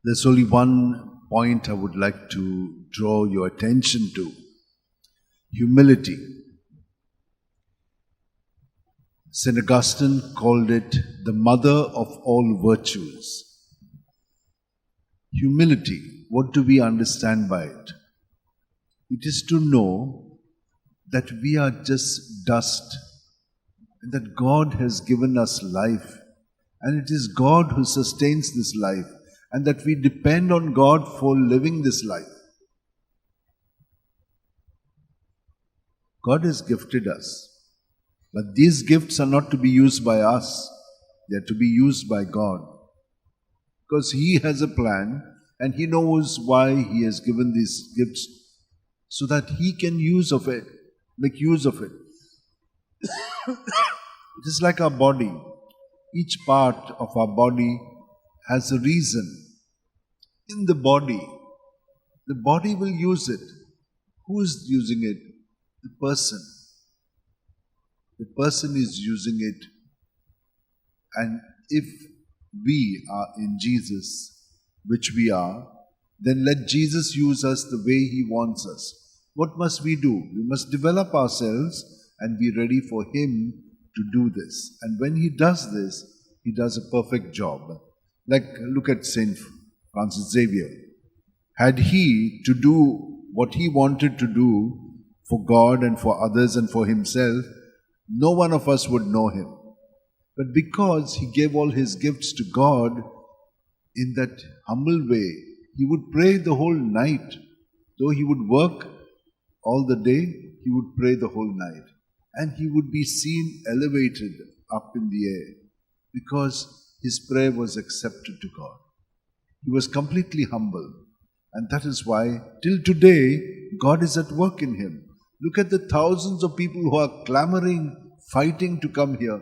There's only one point I would like to draw your attention to. Humility. St. Augustine called it the mother of all virtues. Humility, what do we understand by it? It is to know that we are just dust, and that God has given us life, and it is God who sustains this life, and that we depend on God for living this life. God has gifted us, but these gifts are not to be used by us, they are to be used by God. Because He has a plan, and He knows why He has given these gifts, so that He can make use of it. It is like our body. Each part of our body has a reason. In the body will use it. Who is using it? The person. The person is using it. And if we are in Jesus, which we are, then let Jesus use us the way He wants us. What must we do? We must develop ourselves and be ready for Him to do this. And when He does this, He does a perfect job. Like, look at St. Francis Xavier. Had he to do what he wanted to do for God and for others and for himself, no one of us would know him. But because he gave all his gifts to God in that humble way, he would pray the whole night. Though he would work all the day, he would pray the whole night. And he would be seen elevated up in the air because his prayer was accepted to God. He was completely humble. And that is why, till today, God is at work in him. Look at the thousands of people who are clamoring, fighting to come here.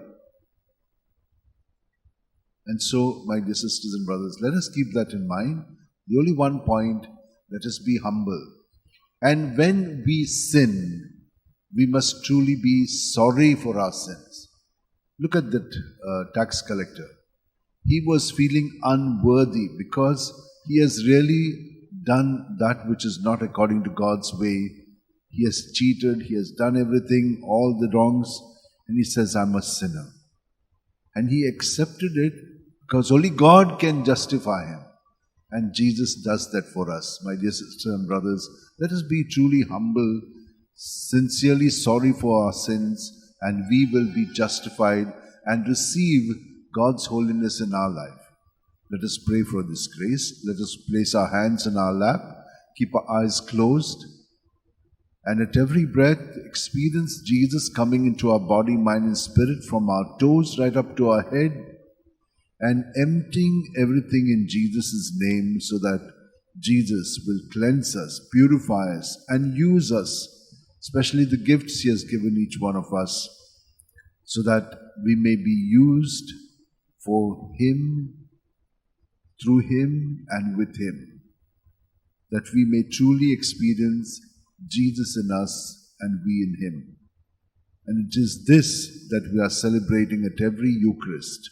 And so, my dear sisters and brothers, let us keep that in mind. The only one point, let us be humble. And when we sin, we must truly be sorry for our sins. Look at that tax collector. He was feeling unworthy because he has really done that which is not according to God's way. He has cheated, he has done everything, all the wrongs, and he says, I'm a sinner. And he accepted it because only God can justify him. And Jesus does that for us. My dear sisters and brothers, let us be truly humble, sincerely sorry for our sins, and we will be justified and receive God's holiness in our life. Let us pray for this grace. Let us place our hands in our lap, keep our eyes closed, and at every breath experience Jesus coming into our body, mind and spirit from our toes right up to our head, and emptying everything in Jesus' name so that Jesus will cleanse us, purify us, and use us, especially the gifts He has given each one of us, so that we may be used for Him, through Him, and with Him, that we may truly experience Jesus in us and we in Him. And it is this that we are celebrating at every Eucharist,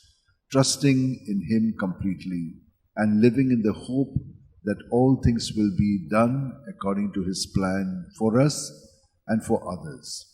trusting in Him completely and living in the hope that all things will be done according to His plan for us and for others.